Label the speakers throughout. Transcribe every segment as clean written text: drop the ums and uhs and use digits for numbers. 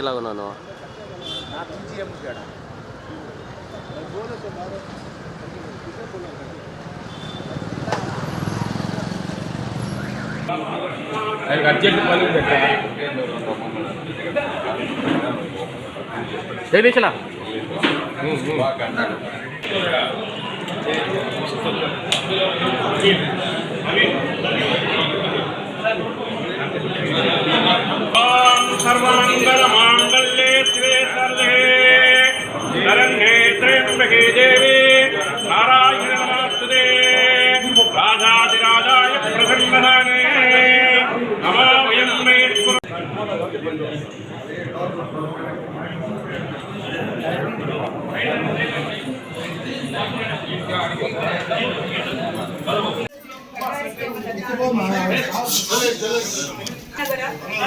Speaker 1: ఎలాగున్నాను
Speaker 2: urgent పని
Speaker 1: జగదీశలా
Speaker 2: सर्वमंगल मांगल्ये शिवे सर्वे शरण्ये त्र्यंबके देवी नारायण नमोस्तुते राजाधिराजाय प्रसन्नहाने नमो वयं मे
Speaker 3: నగర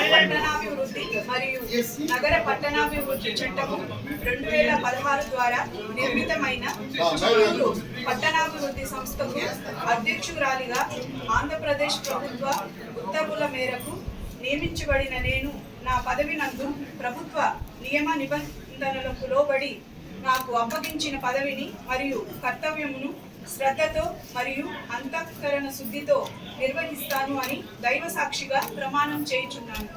Speaker 3: పట్టణాభివృద్ధి మరియు నగర పట్టణాభివృద్ధి చట్టము 2016 ద్వారా నిర్మితమైన పట్టణాభివృద్ధి సంస్థకు అధ్యక్షురాలిగా ఆంధ్రప్రదేశ్ ప్రభుత్వ ఉత్తర్వుల మేరకు నియమించబడిన నేను నా పదవి నందు ప్రభుత్వ నియమ నిబంధనలకు లోబడి నాకు అప్పగించిన పదవిని మరియు కర్తవ్యమును శ్రద్ధతో మరియు అంతఃకరణ శుద్ధితో నిర్వహిస్తాను అని దైవ సాక్షిగా ప్రమాణం చేయుచున్నాను.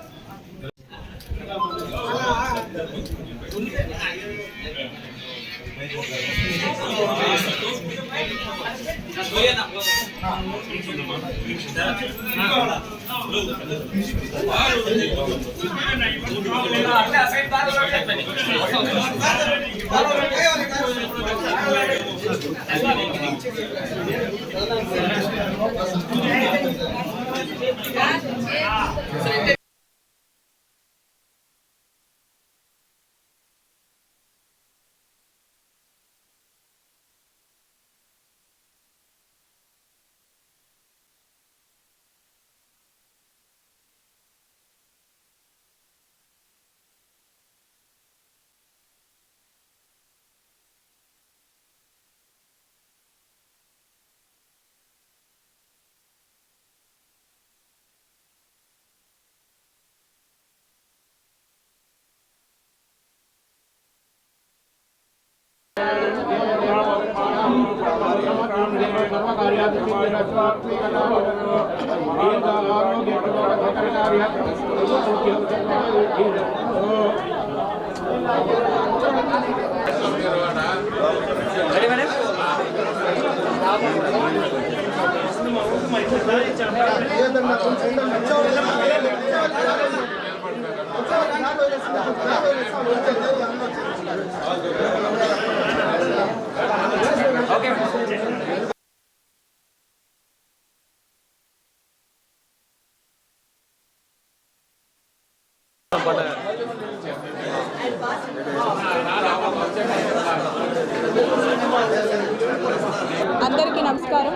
Speaker 4: అందరికీ నమస్కారం.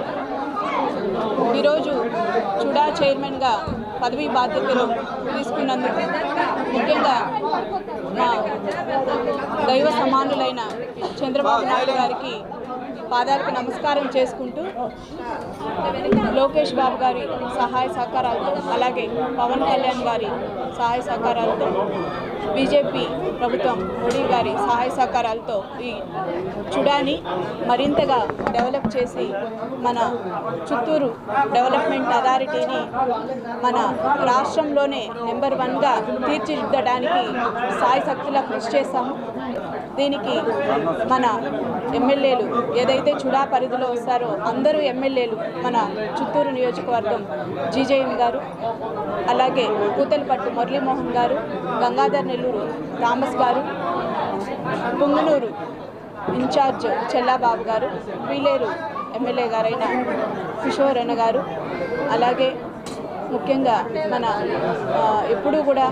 Speaker 4: ఈరోజు చుడా చైర్మన్గా పదవీ బాధ్యతలు తీసుకున్నందుకు ముఖ్యంగా మా దైవ సమానులైన చంద్రబాబు నాయుడు గారికి పాదాలకు నమస్కారం చేసుకుంటూ లోకేష్ బాబు గారి సహాయ సహకారాలతో అలాగే పవన్ కళ్యాణ్ గారి సహాయ సహకారాలతో బీజేపీ ప్రభుత్వం మోడీ గారి సహాయ సహకారాలతో ఈ చుడాని మరింతగా డెవలప్ చేసి మన చిత్తూరు డెవలప్మెంట్ అథారిటీని మన రాష్ట్రంలోనే నెంబర్ 1గా తీర్చిదిద్దడానికి సాయశక్తులా కృషి చేస్తాము. దీనికి మన ఎమ్మెల్యేలు ఏదైతే చుడా పరిధిలో వస్తారో అందరూ ఎమ్మెల్యేలు మన చిత్తూరు నియోజకవర్గం జీజేఎం గారు, అలాగే పూతలపట్టు మురళీమోహన్ గారు, గంగాధర్ నెల్లూరు థామస్ గారు, పుంగనూరు ఇన్ఛార్జ్ చెల్లాబాబు గారు, పీలేరు ఎమ్మెల్యే గారైన కిషోర్ అన్న గారు, అలాగే ముఖ్యంగా మన ఎప్పుడూ కూడా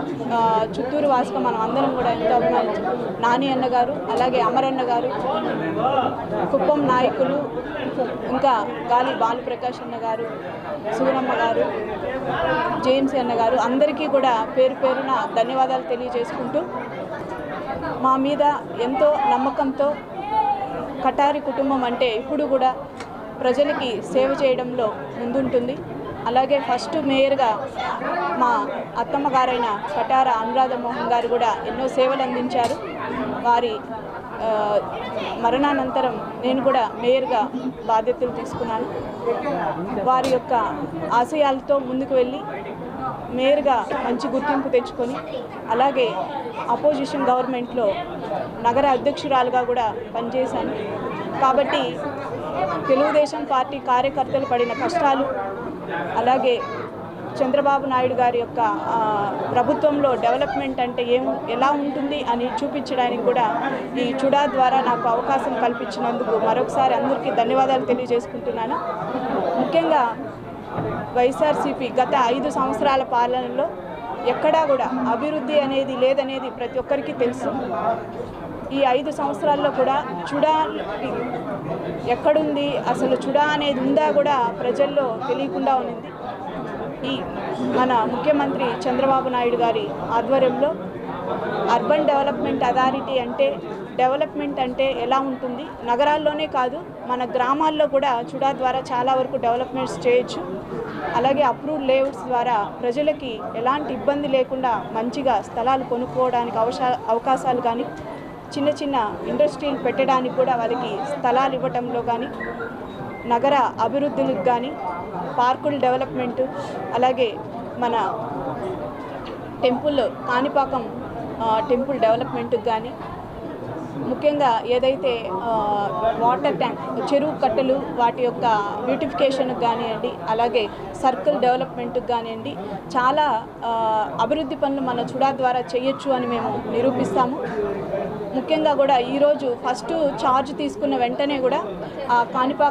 Speaker 4: చిత్తూరు వాసుగా మనం అందరం కూడా ఎంతో అభిమానించి నాని అన్న గారు, అలాగే అమరన్న గారు, కుప్పం నాయకులు, ఇంకా గాలి బాలప్రకాష్ అన్న గారు, సూరమ్మ గారు, జేమ్స్ అన్న గారు, అందరికీ కూడా పేరు పేరున ధన్యవాదాలు తెలియజేసుకుంటూ మా మీద ఎంతో నమ్మకంతో కటారి కుటుంబం అంటే ఇప్పుడు కూడా ప్రజలకి సేవ చేయడంలో ముందుంటుంది. అలాగే ఫస్ట్ మేయర్గా మా అత్తమ్మ గారైన కటార అనురాధ మోహన్ గారు కూడా ఎన్నో సేవలు అందించారు. వారి మరణానంతరం నేను కూడా మేయర్గా బాధ్యతలు తీసుకున్నాను. వారి యొక్క ఆశయాలతో ముందుకు వెళ్ళి మేయర్గా మంచి గుర్తింపు తెచ్చుకొని అలాగే అపోజిషన్ గవర్నమెంట్లో నగర అధ్యక్షురాలుగా కూడా పనిచేశాను. కాబట్టి తెలుగుదేశం పార్టీ కార్యకర్తలు పడిన కష్టాలు అలాగే చంద్రబాబు నాయుడు గారి యొక్క ప్రభుత్వంలో డెవలప్మెంట్ అంటే ఎలా ఉంటుంది అని చూపించడానికి కూడా ఈ చుడా ద్వారా నాకు అవకాశం కల్పించినందుకు మరొకసారి అందరికీ ధన్యవాదాలు తెలియజేసుకుంటున్నాను. ముఖ్యంగా వైఎస్ఆర్సీపీ గత 5 సంవత్సరాల పాలనలో ఎక్కడా కూడా అభివృద్ధి అనేది లేదనేది ప్రతి ఒక్కరికి తెలుసు. ఈ 5 సంవత్సరాల్లో కూడా చుడా ఎక్కడుంది, అసలు చుడా అనేది ఉందా కూడా ప్రజల్లో తెలియకుండా ఉంది. ఈ మన ముఖ్యమంత్రి చంద్రబాబు నాయుడు గారి ఆధ్వర్యంలో అర్బన్ డెవలప్మెంట్ అథారిటీ అంటే డెవలప్మెంట్ అంటే ఎలా ఉంటుంది, నగరాల్లోనే కాదు మన గ్రామాల్లో కూడా చుడా ద్వారా చాలా వరకు డెవలప్మెంట్స్ చేయొచ్చు. అలాగే అప్రూవ్డ్ లేఅవుట్స్ ద్వారా ప్రజలకి ఎలాంటి ఇబ్బంది లేకుండా మంచిగా స్థలాలు కొనుక్కోవడానికి అవకాశాలు కానీ చిన్న చిన్న ఇండస్ట్రీలు పెట్టడానికి కూడా వాళ్ళకి స్థలాలు ఇవ్వటంలో కానీ నగర అభివృద్ధులకు కానీ పార్కుల డెవలప్మెంటు అలాగే మన టెంపుల్ కాణిపాకం టెంపుల్ డెవలప్మెంట్కి కానీ ముఖ్యంగా ఏదైతే వాటర్ ట్యాంక్ చెరువు కట్టలు వాటి యొక్క బ్యూటిఫికేషన్కి కానివ్వండి అలాగే సర్కిల్ డెవలప్మెంట్కి కానివ్వండి చాలా అభివృద్ధి పనులు మన చుడా ద్వారా చేయొచ్చు అని మేము నిరూపిస్తాము. ముఖ్యంగా కూడా ఈరోజు ఫస్ట్ ఛార్జ్ తీసుకున్న వెంటనే కూడా కాణిపాకం